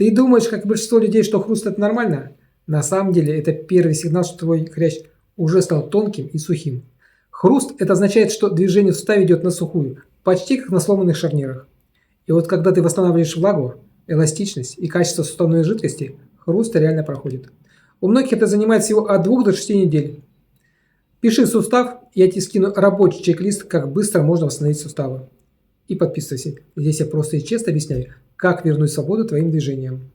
Ты думаешь, как большинство людей, что хруст это нормально? На самом деле это первый сигнал, что твой хрящ уже стал тонким и сухим. Хруст это означает, что движение в суставе идет на сухую, почти как на сломанных шарнирах. И вот когда ты восстанавливаешь влагу, эластичность и качество суставной жидкости, хруст реально проходит. У многих это занимает всего от 2 до 6 недель. Пиши сустав, я тебе скину рабочий чек-лист, как быстро можно восстановить суставы. И подписывайся. Здесь я просто и честно объясняю, как вернуть свободу твоим движениям.